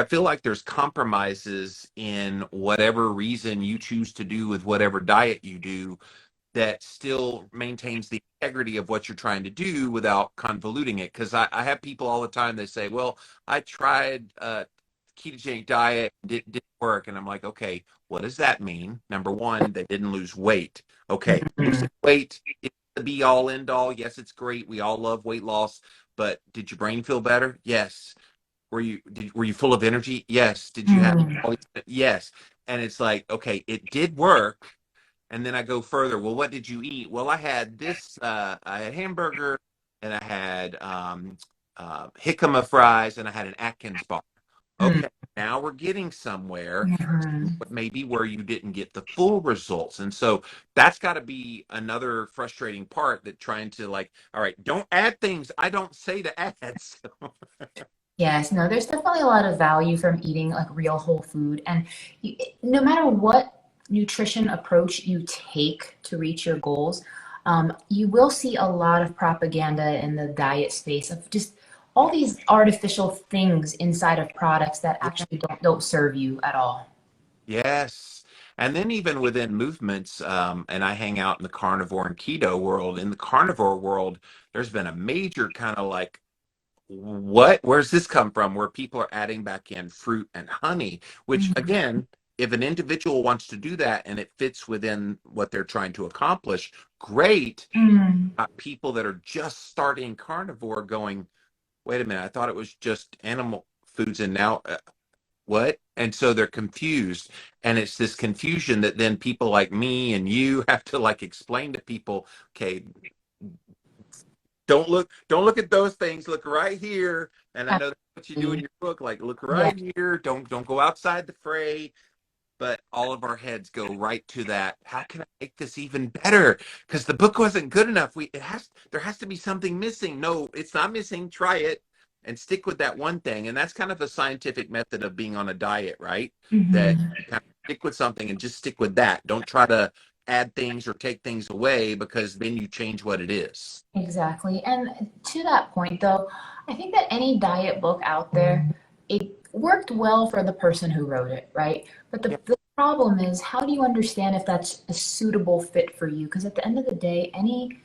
I feel like there's compromises in whatever reason you choose to do with whatever diet you do that still maintains the integrity of what you're trying to do without convoluting it. Because I have people all the time, they say, well, I tried ketogenic diet, didn't work. And I'm like, okay, what does that mean? Number one, they didn't lose weight. Okay, losing weight is the be all end all. Yes, it's great. We all love weight loss, but did your brain feel better? Yes. Were you full of energy? Yes. Did you have all these? Yes. And it's like, okay, it did work. And then I go further. Well, what did you eat? Well, I had this. I had hamburger, and I had jicama fries, and I had an Atkins bar. Okay, now we're getting somewhere, but maybe where you didn't get the full results. And so that's got to be another frustrating part, that trying to like, all right, don't add things I don't say to add. So, Yes, no, there's definitely a lot of value from eating like real whole food. And no matter what nutrition approach you take to reach your goals, you will see a lot of propaganda in the diet space of just all these artificial things inside of products that actually don't serve you at all. yes. And then even within movements, and I hang out in the carnivore and keto world. In the carnivore world, there's been a major kind of like, where's this come from? Where people are adding back in fruit and honey, which again, if an individual wants to do that and it fits within what they're trying to accomplish, great. People that are just starting carnivore going, wait a minute, I thought it was just animal foods, and now what? And so they're confused. And it's this confusion that then people like me and you have to like explain to people, okay, don't look at those things, look right here. And I know that's what you do in Absolutely. your book, like look Yeah, right here, don't go outside the fray. But all of our heads go right to that, how can I make this even better? Because the book wasn't good enough. There has to be something missing. No, it's not missing. Try it and stick with that one thing. And that's kind of a scientific method of being on a diet, right? That you kind of stick with something and just stick with that. Don't try to add things or take things away, because then you change what it is. exactly. And to that point, though, I think that any diet book out there, it worked well for the person who wrote it, right? But Yeah. the problem is, how do you understand if that's a suitable fit for you? Because at the end of the day, any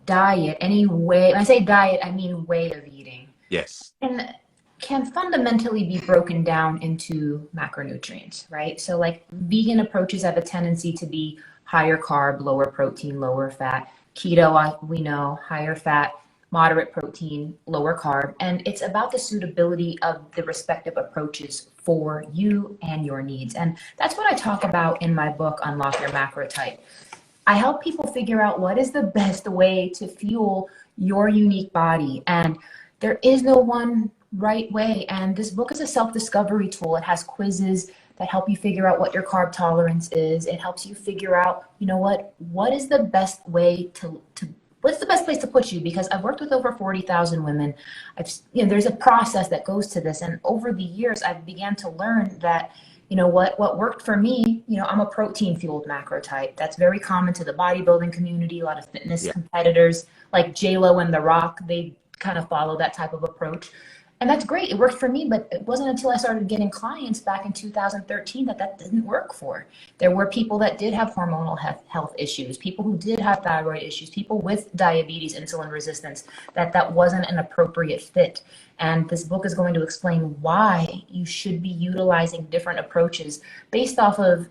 diet, any way, when I say diet, I mean way of eating, Yes. and can fundamentally be broken down into macronutrients, right? So like vegan approaches have a tendency to be higher carb, lower protein, lower fat. Keto, we know, higher fat, moderate protein, lower carb. And it's about the suitability of the respective approaches for you and your needs. And that's what I talk about in my book, Unlock Your Macro Type. I help people figure out what is the best way to fuel your unique body. And there is no one right way. And this book is a self-discovery tool. It has quizzes that help you figure out what your carb tolerance is. It helps you figure out, what is the best way to what's the best place to put you? Because I've worked with over 40,000 women. There's a process that goes to this. And over the years, I've began to learn that what worked for me, I'm a protein fueled macro type. That's very common to the bodybuilding community. A lot of fitness Yeah. competitors like J-Lo and The Rock, they kind of follow that type of approach. And that's great. It worked for me, but it wasn't until I started getting clients back in 2013 that didn't work for. There were people that did have hormonal health issues, people who did have thyroid issues, people with diabetes, insulin resistance, that wasn't an appropriate fit. And this book is going to explain why you should be utilizing different approaches based off of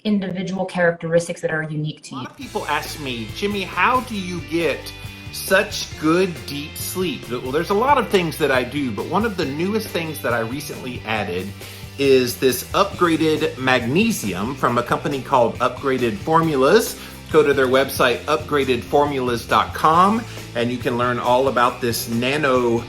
individual characteristics that are unique A to you. lot of people ask me, Jimmy, how do you get such good deep sleep? Well, there's a lot of things that I do, but one of the newest things that I recently added is this upgraded magnesium from a company called Upgraded Formulas. Go to their website, upgradedformulas.com, and you can learn all about this nano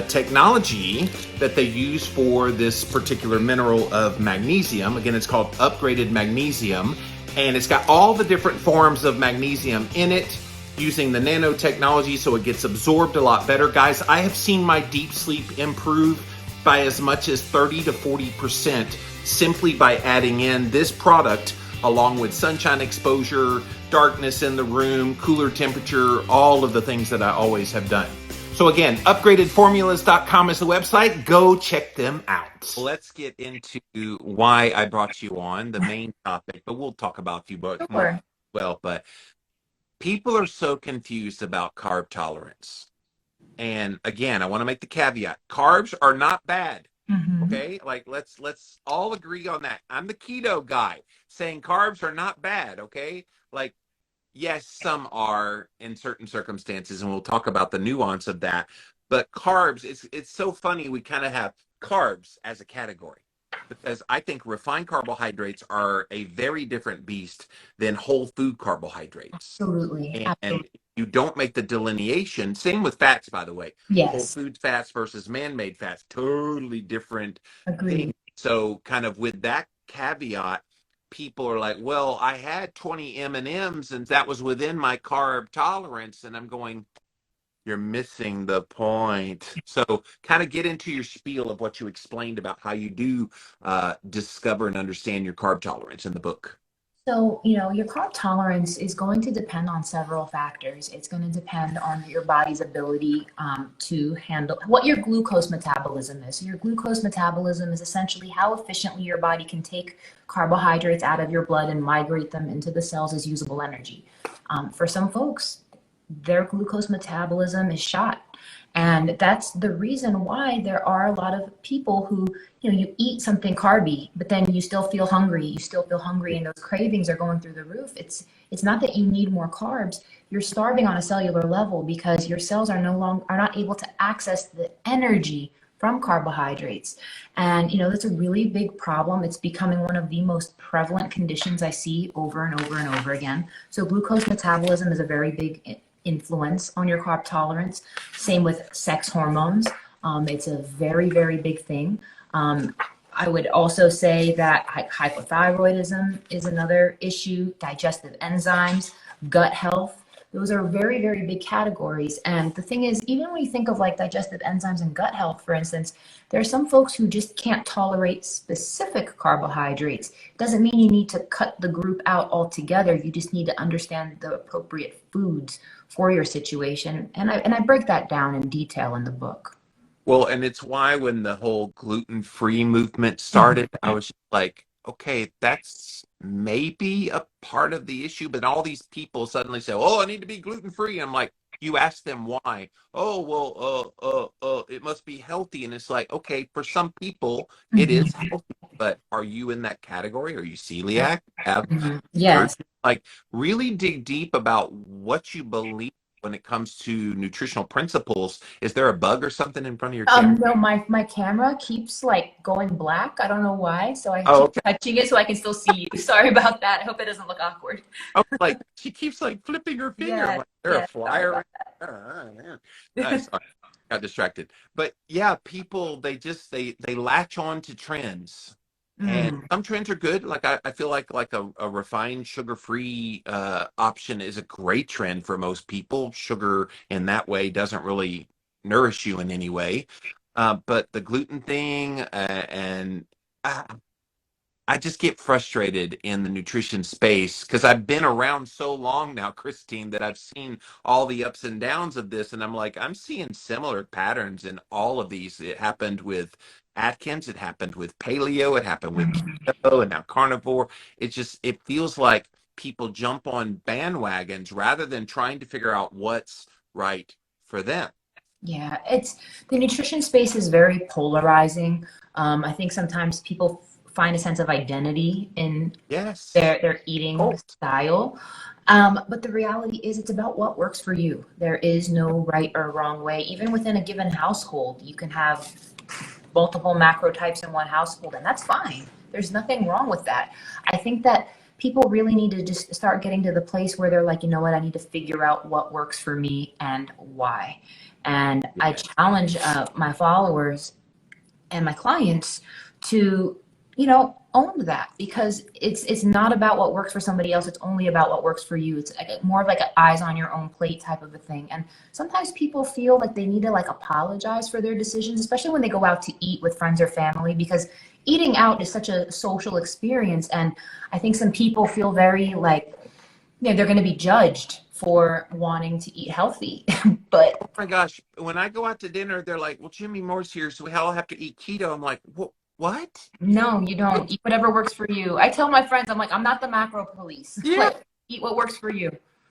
technology that they use for this particular mineral of magnesium. Again, it's called Upgraded Magnesium, and it's got all the different forms of magnesium in it, using the nanotechnology so it gets absorbed a lot better. Guys, I have seen my deep sleep improve by as much as 30 to 40% simply by adding in this product along with sunshine exposure, darkness in the room, cooler temperature, all of the things that I always have done. So again, upgradedformulas.com is the website. Go check them out. Let's get into why I brought you on, the main topic, but we'll talk about a few more Sure. as well. But people are so confused about carb tolerance. And again, I want to make the caveat. Carbs are not bad. Okay? Like let's all agree on that. I'm the keto guy saying carbs are not bad, okay? Like yes, some are in certain circumstances, and we'll talk about the nuance of that. But carbs, it's so funny. We kind of have carbs as a category because I think refined carbohydrates are a very different beast than whole food carbohydrates. Absolutely. And you don't make the delineation. Same with fats, by the way. Whole Yes. food fats versus man-made fats, totally different Agreed. things. So, kind of with that caveat, people are like, well, I had 20 M&Ms and that was within my carb tolerance. And I'm going, you're missing the point. So kind of get into your spiel of what you explained about how you do discover and understand your carb tolerance in the book. So, your carb tolerance is going to depend on several factors. It's going to depend on your body's ability to handle what your glucose metabolism is. So your glucose metabolism is essentially how efficiently your body can take carbohydrates out of your blood and migrate them into the cells as usable energy. For some folks, their glucose metabolism is shot. And that's the reason why there are a lot of people who, you eat something carby, but then you still feel hungry. You still feel hungry and those cravings are going through the roof. It's not that you need more carbs. You're starving on a cellular level because your cells are not able to access the energy from carbohydrates. And, that's a really big problem. It's becoming one of the most prevalent conditions I see over and over and over again. So glucose metabolism is a very big influence on your carb tolerance. Same with sex hormones. It's a very, very big thing. I would also say that hypothyroidism is another issue, digestive enzymes, gut health. Those are very, very big categories. And the thing is, even when you think of like digestive enzymes and gut health, for instance, there are some folks who just can't tolerate specific carbohydrates. It doesn't mean you need to cut the group out altogether. You just need to understand the appropriate foods for your situation. And I break that down in detail in the book. Well, and it's why when the whole gluten-free movement started, I was like, okay, that's maybe a part of the issue, but all these people suddenly say, oh, I need to be gluten-free. I'm like, you ask them why. Oh, well, it must be healthy. And it's like, okay, for some people, it is healthy, but are you in that category? Are you celiac? Have Yes. like really dig deep about what you believe when it comes to nutritional principles. Is there a bug or something in front of your camera? No, my camera keeps like going black. I don't know why. So I Oh, keep okay. touching it so I can still see you. Sorry about that. I hope it doesn't look awkward. Oh, like she keeps like flipping her finger. I'm Yes, like, there a yes, sorry flyer? about Oh, man. that. Sorry, got distracted. But yeah, people they latch on to trends. And some trends are good. Like I feel like a refined sugar-free option is a great trend for most people. Sugar in that way doesn't really nourish you in any way. But the gluten thing and I just get frustrated in the nutrition space because I've been around so long now, Christine, that I've seen all the ups and downs of this. And I'm like, I'm seeing similar patterns in all of these. It happened with Atkins, it happened with paleo, it happened with keto, and now carnivore. It feels like people jump on bandwagons rather than trying to figure out what's right for them. Yeah, it's the nutrition space is very polarizing. I think sometimes people find a sense of identity in Yes. their eating Oh, style. But the reality is it's about what works for you. There is no right or wrong way. Even within a given household, you can have multiple macro types in one household, and that's fine. There's nothing wrong with that. I think that people really need to just start getting to the place where they're like, you know what, I need to figure out what works for me and why. And I yeah. challenge my followers and my clients to, own that because it's not about what works for somebody else. It's only about what works for you. It's like more of like an eyes on your own plate type of a thing. And sometimes people feel like they need to like apologize for their decisions, especially when they go out to eat with friends or family, because eating out is such a social experience. And I think some people feel very like, they're going to be judged for wanting to eat healthy. But Oh my gosh, when I go out to dinner, they're like, "Well, Jimmy Moore's here, so I'll have to eat keto." I'm like, What? no, you don't. Eat whatever works for you. I tell my friends, I'm like, I'm not the macro police. Yeah, Like, eat what works for you.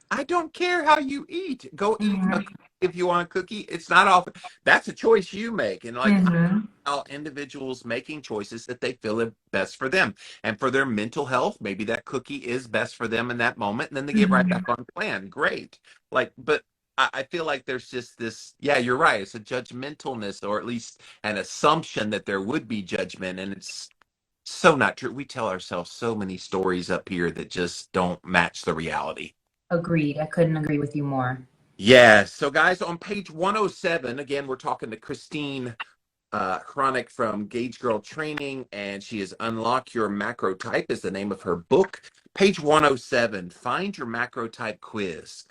I don't care how you eat. Go eat a Hmm. cookie if you want a cookie. It's not often. That's a choice you make, and like Hmm. how individuals making choices that they feel are best for them and for their mental health. Maybe that cookie is best for them in that moment, and then they get right back Hmm. on plan. Great. Like, but I feel like there's just this. Yeah, you're right. It's a judgmentalness, or at least an assumption that there would be judgment, and it's so not true. We tell ourselves so many stories up here that just don't match the reality. Agreed. I couldn't agree with you more. Yeah. So, guys, on page 107, again, we're talking to Christine Hronec from Gauge Girl Training, and she is Unlock Your Macro Type is the name of her book. Page 107, Find Your Macro Type Quiz.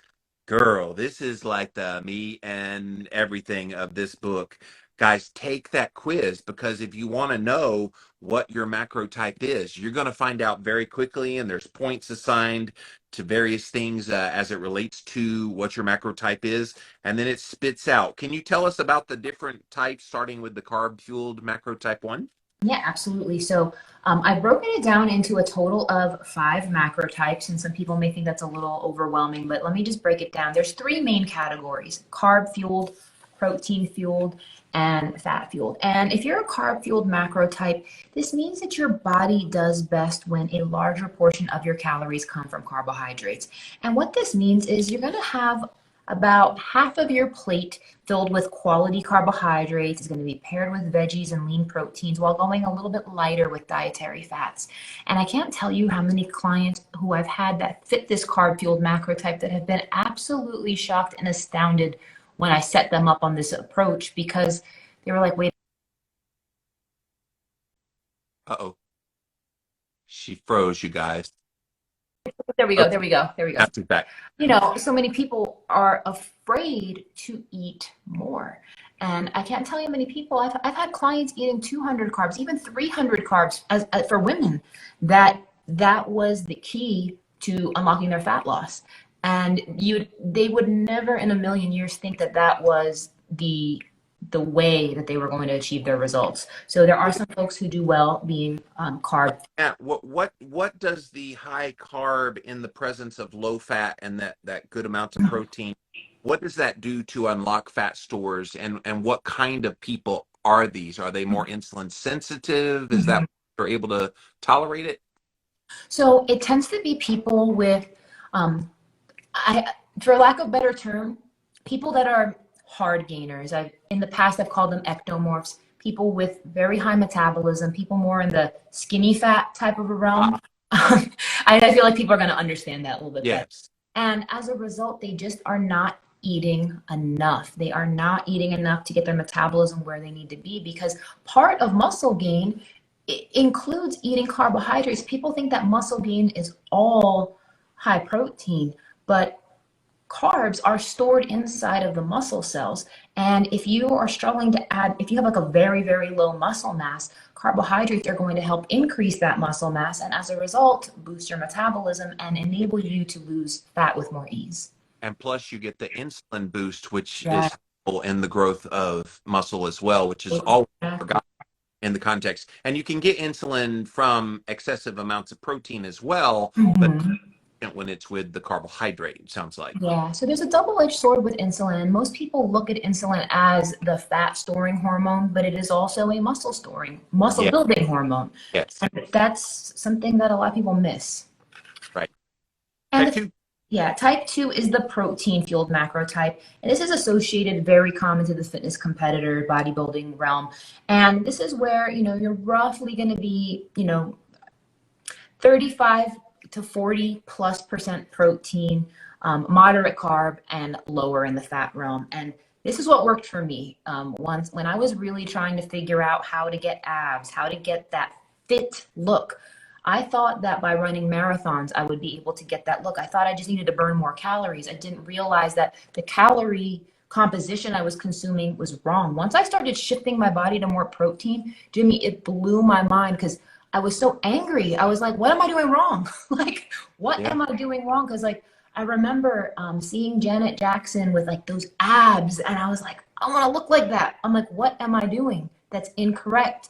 Girl, this is like the me and everything of this book. Guys, take that quiz, because if you want to know what your macro type is, you're going to find out very quickly, and there's points assigned to various things as it relates to what your macro type is, and then it spits out. Can you tell us about the different types, starting with the carb fueled macro type 1? Yeah, absolutely. So I've broken it down into a total of 5 macrotypes, and some people may think that's a little overwhelming, but let me just break it down. There's 3 main categories: carb fueled, protein fueled, and fat fueled. And if you're a carb fueled macrotype, this means that your body does best when a larger portion of your calories come from carbohydrates. And what this means is you're going to have about half of your plate filled with quality carbohydrates is going to be paired with veggies and lean proteins, while going a little bit lighter with dietary fats. And I can't tell you how many clients who I've had that fit this carb fueled macro type that have been absolutely shocked and astounded when I set them up on this approach, because they were like, wait. Uh-oh. She froze, you guys. There we go. Okay, There we go. There we go. now she's back. So many people are afraid to eat more. And I can't tell you how many people I've had clients eating 200 carbs, even 300 carbs for women, that was the key to unlocking their fat loss. And they would never in a million years think that that was the way that they were going to achieve their results. So there are some folks who do well being carb. Yeah, what does the high carb in the presence of low fat and that good amount of protein, what does that do to unlock fat stores, and what kind of people are these? Are they more insulin sensitive? Is that they're able to tolerate it? So it tends to be people with, I, for lack of a better term, people that are hard gainers. In the past, I've called them ectomorphs, people with very high metabolism, people more in the skinny fat type of a realm. I feel like people are going to understand that a little bit better. Yes. And as a result, they just are not eating enough. They are not eating enough to get their metabolism where they need to be, because part of muscle gain includes eating carbohydrates. People think that muscle gain is all high protein, but carbs are stored inside of the muscle cells. And if you are struggling to add, if you have like a very, very low muscle mass, carbohydrates are going to help increase that muscle mass. And as a result, boost your metabolism and enable you to lose fat with more ease. And plus you get the insulin boost, which Yeah. is helpful in the growth of muscle as well, which is always forgotten in the context. And you can get insulin from excessive amounts of protein as well, but Mhm. when it's with the carbohydrate, it sounds like. Yeah, so there's a double-edged sword with insulin. Most people look at insulin as the fat storing hormone, but it is also a muscle Yeah. building hormone. Yes. And that's something that a lot of people miss. Right. And Type 2. yeah, type 2 is the protein fueled macro type. And this is associated very common to the fitness competitor bodybuilding realm. And this is where, you're roughly going to be, 35 to 40+% protein, moderate carb, and lower in the fat realm. And this is what worked for me. Once when I was really trying to figure out how to get abs, how to get that fit look, I thought that by running marathons, I would be able to get that look. I thought I just needed to burn more calories. I didn't realize that the calorie composition I was consuming was wrong. Once I started shifting my body to more protein, Jimmy, it blew my mind, because I was so angry. I was like, what am I doing wrong? Like, what Yeah. am I doing wrong? Because, like, I remember seeing Janet Jackson with like those abs, and I was like, I want to look like that. I'm like, what am I doing? That's incorrect.